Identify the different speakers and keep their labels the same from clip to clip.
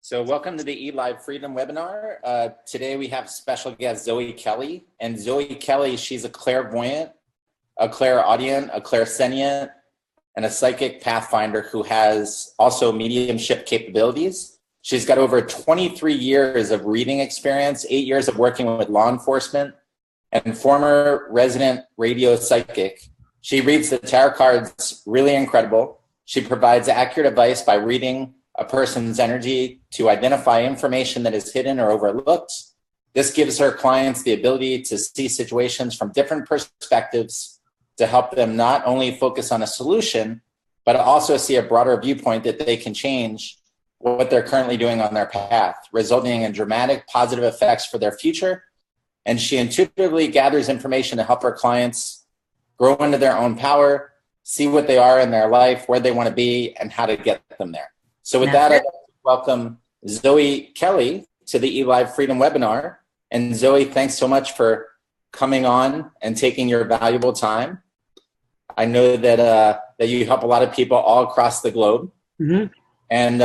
Speaker 1: So welcome to the eLive Freedom webinar. Today we have special guest Zoe Kelly. And Zoe Kelly, she's a clairvoyant, a clairaudient, a clairsentient, and a psychic pathfinder who has also mediumship capabilities. She's got over 23 years of reading experience, 8 years of working with law enforcement, and former resident radio psychic. She reads the tarot cards really incredible. She provides accurate advice by reading a person's energy to identify information that is hidden or overlooked. This gives her clients the ability to see situations from different perspectives to help them not only focus on a solution, but also see a broader viewpoint that they can change what they're currently doing on their path, resulting in dramatic positive effects for their future. And she intuitively gathers information to help her clients grow into their own power, see what they are in their life, where they want to be, and how to get them there. So with that, I'd like to welcome Zoe Kelly to the eLive Freedom webinar. And Zoe, thanks so much for coming on and taking your valuable time. I know that you help a lot of people all across the globe. Mm-hmm. And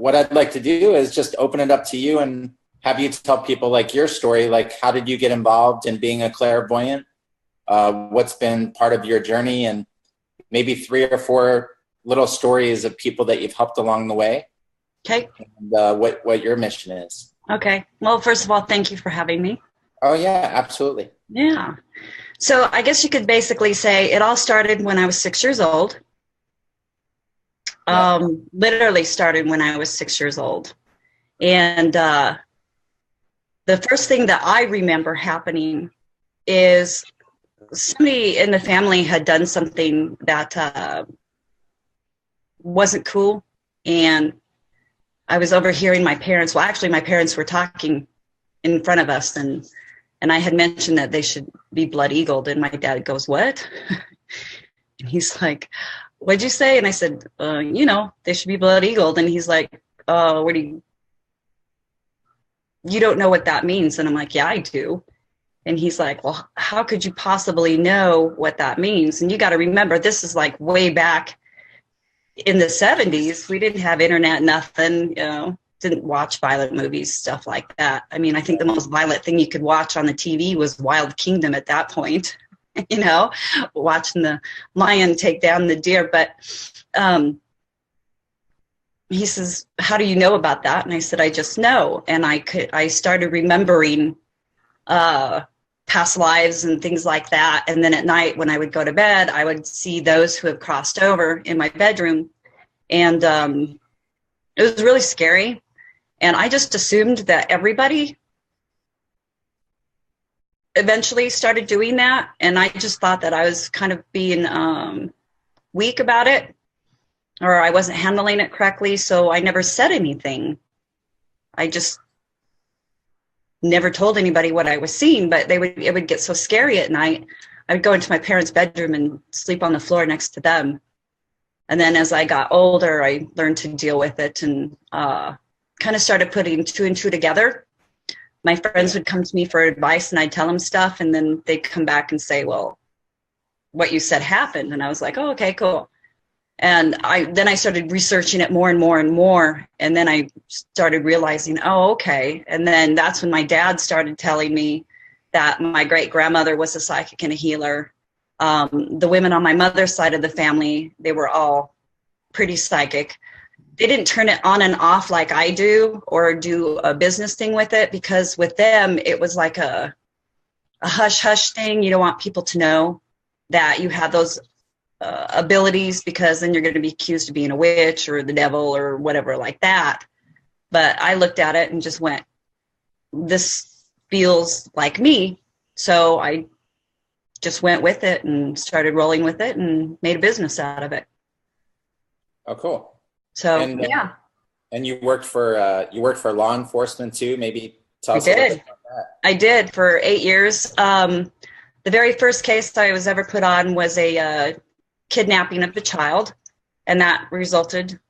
Speaker 1: what I'd like to do is just open it up to you and have you tell people like your story, like how did you get involved in being a clairvoyant? What's been part of your journey, and maybe 3 or 4 little stories of people that you've helped along the way.
Speaker 2: Okay.
Speaker 1: And what your mission is.
Speaker 2: Okay. Well, first of all, thank you for having me.
Speaker 1: Oh, yeah, absolutely.
Speaker 2: Yeah. So I guess you could basically say it all started when I was 6 years old. Yeah. Literally started when I was 6 years old. And the first thing that I remember happening is somebody in the family had done something that wasn't cool, and I was overhearing my parents. Well, actually, my parents were talking in front of us, and I had mentioned that they should be blood eagled, and my dad goes, "What?" And he's like, "What'd you say?" And I said, they should be blood eagled." And he's like, "What do you don't know what that means?" And I'm like, "Yeah, I do." And he's like, "Well, how could you possibly know what that means?" And you got to remember, this is like way back in the 70s. We didn't have internet, nothing, didn't watch violent movies, stuff like that. I mean, I think the most violent thing you could watch on the TV was Wild Kingdom at that point, watching the lion take down the deer. But he says, "How do you know about that?" And I said, "I just know." And I started remembering past lives and things like that. And then at night when I would go to bed, I would see those who have crossed over in my bedroom. And it was really scary. And I just assumed that everybody eventually started doing that. And I just thought that I was kind of being weak about it, or I wasn't handling it correctly. So I never said anything. I just never told anybody what I was seeing, but it would get so scary at night. I would go into my parents' bedroom and sleep on the floor next to them. And then as I got older, I learned to deal with it and kind of started putting 2 and 2 together. My friends would come to me for advice and I'd tell them stuff, and then they'd come back and say, "Well, what you said happened." And I was like, "Oh, okay, cool." And then I started researching it more and more and more. And then I started realizing, oh, okay. And then that's when my dad started telling me that my great-grandmother was a psychic and a healer. The women on my mother's side of the family, they were all pretty psychic. They didn't turn it on and off like I do or do a business thing with it, because with them, it was like a hush-hush thing. You don't want people to know that you have those abilities, because then you're going to be accused of being a witch or the devil or whatever like that. But I looked at it and just went, this feels like me. So I just went with it and started rolling with it and made a business out of it.
Speaker 1: Oh, cool.
Speaker 2: So,
Speaker 1: yeah. And you worked for law enforcement too. Maybe tell us a little bit about that.
Speaker 2: I did for 8 years. The very first case I was ever put on was a kidnapping of the child, and that resulted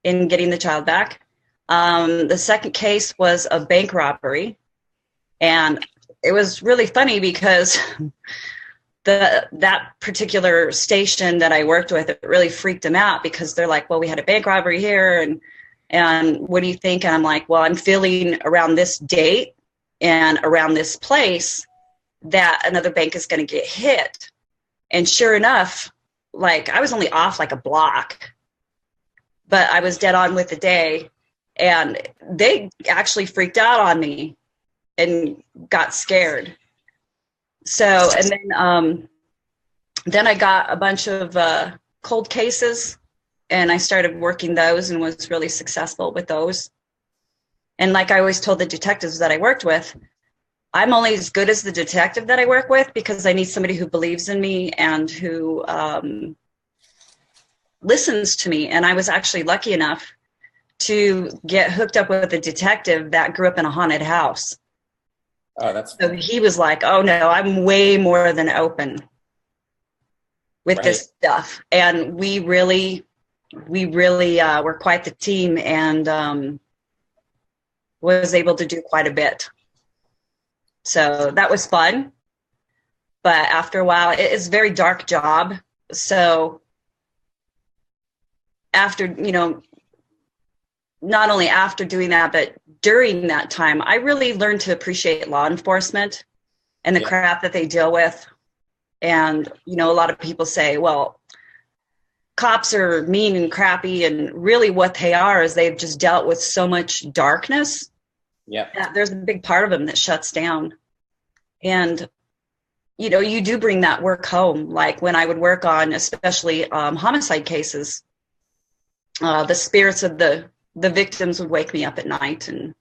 Speaker 2: in getting the child back. The second case was a bank robbery, and it was really funny because that particular station that I worked with, it really freaked them out, because they're like, "Well, we had a bank robbery here, and And what do you think? And I'm like, well, I'm feeling around this date and around this place that another bank is going to get hit. And sure enough, like I was only off like a block, but I was dead on with the day. And they actually freaked out on me and got scared. So, and then I got a bunch of cold cases, and I started working those and was really successful with those. And like I always told the detectives that I worked with, I'm only as good as the detective that I work with because I need somebody who believes in me and who listens to me. And I was actually lucky enough to get hooked up with a detective that grew up in a haunted house.
Speaker 1: Oh, that's
Speaker 2: so he was like, oh no, I'm way more than open with this stuff. And we really were quite the team, and was able to do quite a bit. So that was fun. But after a while, it is a very dark job. So after, not only after doing that, but during that time, I really learned to appreciate law enforcement and the crap that they deal with. And, a lot of people say, well, cops are mean and crappy. And really what they are is they've just dealt with so much darkness.
Speaker 1: Yeah.
Speaker 2: There's a big part of them that shuts down. And, you do bring that work home. Like when I would work on, especially homicide cases, the spirits of the victims would wake me up at night and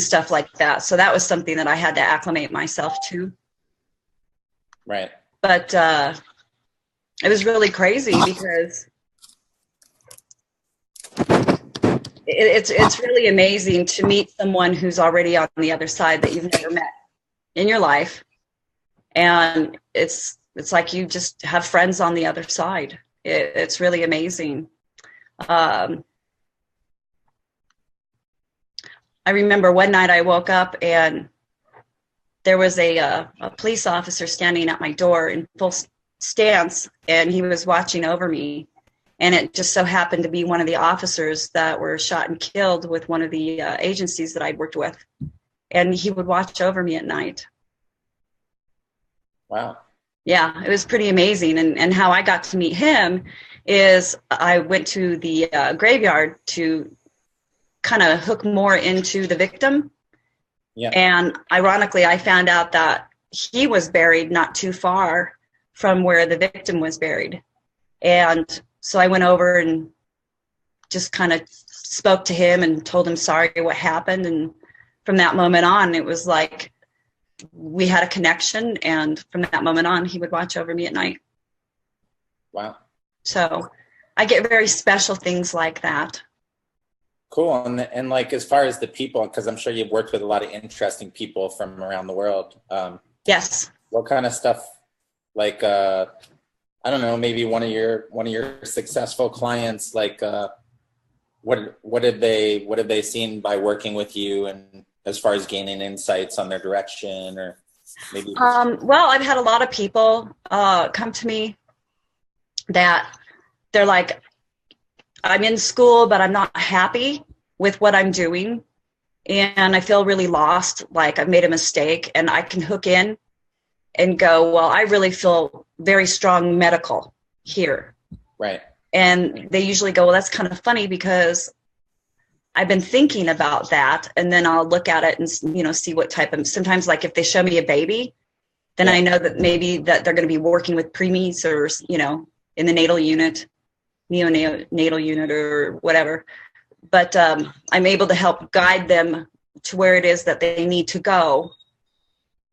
Speaker 2: stuff like that. So that was something that I had to acclimate myself to.
Speaker 1: Right.
Speaker 2: But it was really crazy because it's really amazing to meet someone who's already on the other side that you've never met in your life. And it's like you just have friends on the other side. It's really amazing. I remember one night I woke up and there was a police officer standing at my door in full stance, and he was watching over me. And it just so happened to be one of the officers that were shot and killed with one of the agencies that I'd worked with. And he would watch over me at night.
Speaker 1: Wow.
Speaker 2: Yeah, it was pretty amazing. And how I got to meet him is I went to the graveyard to kind of hook more into the victim.
Speaker 1: Yeah.
Speaker 2: And ironically, I found out that he was buried not too far from where the victim was buried. And so I went over and just kind of spoke to him and told him sorry what happened. And from that moment on, it was like we had a connection. And from that moment on, he would watch over me at night.
Speaker 1: Wow.
Speaker 2: So I get very special things like that.
Speaker 1: Cool. And like, as far as the people, because I'm sure you've worked with a lot of interesting people from around the world.
Speaker 2: Yes.
Speaker 1: What kind of stuff, like, I don't know, maybe one of your successful clients, like, what have they seen by working with you, and as far as gaining insights on their direction, or maybe?
Speaker 2: Well, I've had a lot of people come to me that they're like, I'm in school, but I'm not happy with what I'm doing. And I feel really lost, like I've made a mistake, and I can hook in and go, well, I really feel very strong medical here.
Speaker 1: Right.
Speaker 2: And they usually go, well, that's kind of funny because I've been thinking about that. And then I'll look at it and, see what type of, sometimes like if they show me a baby, then I know that maybe that they're going to be working with preemies or, in the natal unit, neonatal unit or whatever. But I'm able to help guide them to where it is that they need to go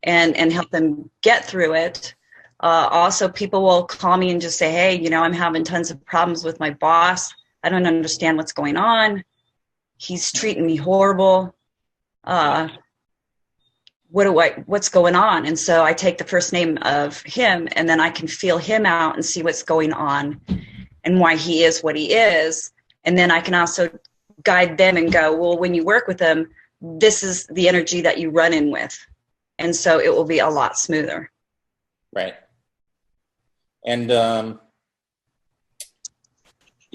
Speaker 2: and help them get through it. Also, people will call me and just say, hey, I'm having tons of problems with my boss. I don't understand what's going on. He's treating me horrible. What's going on? And so I take the first name of him, and then I can feel him out and see what's going on and why he is what he is. And then I can also guide them and go, well, when you work with them, this is the energy that you run in with. And so it will be a lot smoother.
Speaker 1: Right. And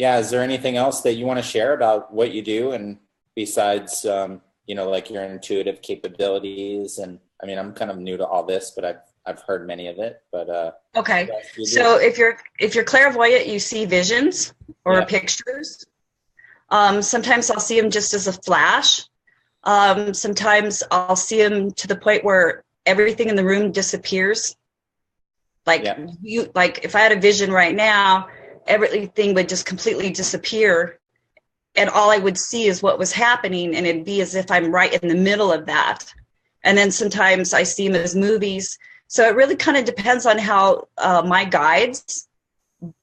Speaker 1: Yeah. Is there anything else that you want to share about what you do, and besides, like your intuitive capabilities? And I mean, I'm kind of new to all this, but I've heard many of it. But
Speaker 2: okay. So if you're clairvoyant, you see visions or pictures. Sometimes I'll see them just as a flash. Sometimes I'll see them to the point where everything in the room disappears. Like if I had a vision right now, everything would just completely disappear, and all I would see is what was happening, and it'd be as if I'm right in the middle of that. And then sometimes I see them as movies. So it really kind of depends on how my guides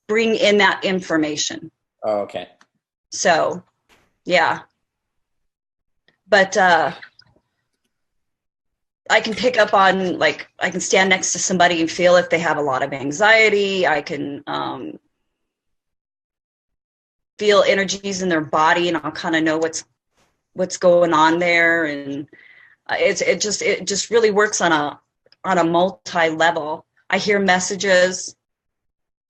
Speaker 2: bring in that information.
Speaker 1: Oh, okay.
Speaker 2: So, yeah. But I can pick up on, like, I can stand next to somebody and feel if they have a lot of anxiety. I can feel energies in their body, and I'll kind of know what's going on there. And it just really works on a multi-level. I hear messages,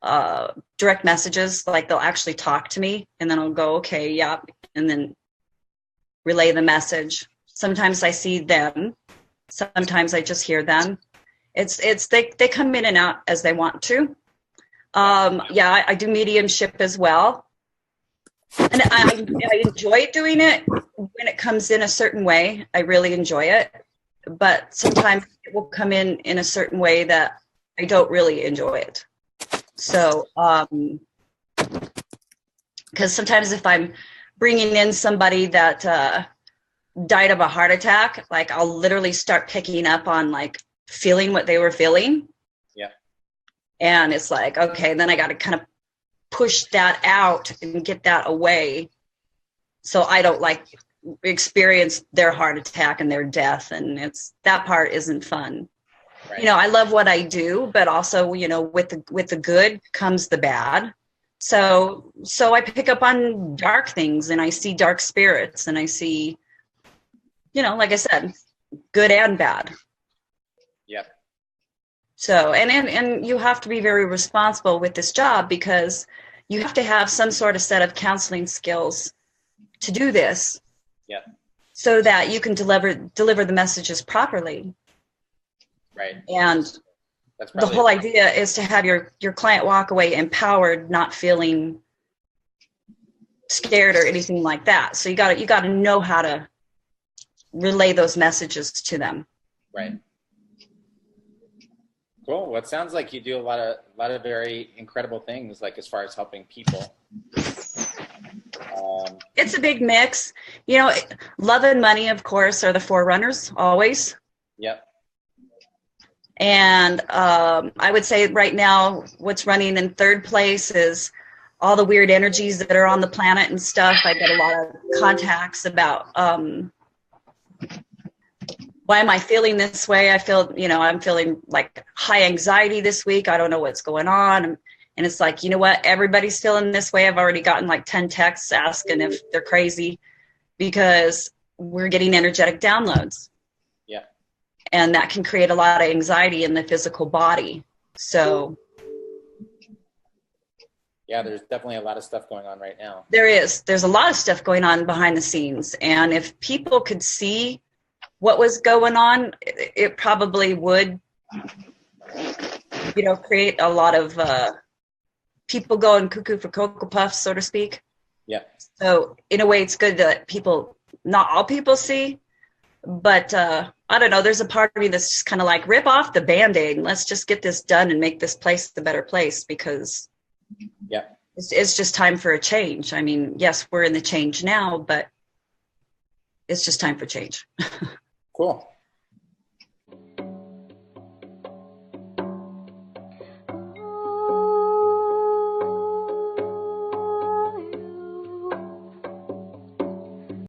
Speaker 2: direct messages, like they'll actually talk to me, and then I'll go, okay, yeah, and then relay the message. Sometimes I see them. Sometimes I just hear them. They come in and out as they want to. I do mediumship as well. And I enjoy doing it when it comes in a certain way. I really enjoy it. But sometimes it will come in a certain way that I don't really enjoy it. So, because sometimes if I'm bringing in somebody that died of a heart attack, like I'll literally start picking up on like feeling what they were feeling.
Speaker 1: Yeah.
Speaker 2: And it's like, okay, then I got to kind of push that out and get that away, so I don't like experience their heart attack and their death. And that part isn't fun. Right. I love what I do, but also, with the good comes the bad. So I pick up on dark things, and I see dark spirits, and I see, like I said, good and bad.
Speaker 1: Yep.
Speaker 2: So, and you have to be very responsible with this job, because you have to have some sort of set of counseling skills to do this.
Speaker 1: Yep.
Speaker 2: So that you can deliver the messages properly.
Speaker 1: Right.
Speaker 2: And the whole idea is to have your client walk away empowered, not feeling scared or anything like that. So you got to know how to relay those messages to them.
Speaker 1: Right. Cool. Well, it sounds like you do a lot of very incredible things, like as far as helping people.
Speaker 2: It's a big mix. Love and money, of course, are the forerunners always.
Speaker 1: Yep.
Speaker 2: And I would say right now, what's running in third place is all the weird energies that are on the planet and stuff. I get a lot of contacts about why am I feeling this way? I feel, I'm feeling like high anxiety this week. I don't know what's going on. And it's like, you know what? Everybody's feeling this way. I've already gotten like 10 texts asking if they're crazy, because we're getting energetic downloads.
Speaker 1: Yeah.
Speaker 2: And that can create a lot of anxiety in the physical body. So.
Speaker 1: Yeah, there's definitely a lot of stuff going on right now.
Speaker 2: There's a lot of stuff going on behind the scenes. And if people could see what was going on, it probably would, create a lot of people going cuckoo for Cocoa Puffs, so to speak.
Speaker 1: Yeah.
Speaker 2: So in a way, it's good that not all people see, but I don't know, there's a part of me that's just kind of like, rip off the Band-Aid and let's just get this done and make this place a better place, because it's just time for a change. I mean, yes, we're in the change now, but it's just time for change.
Speaker 1: Cool.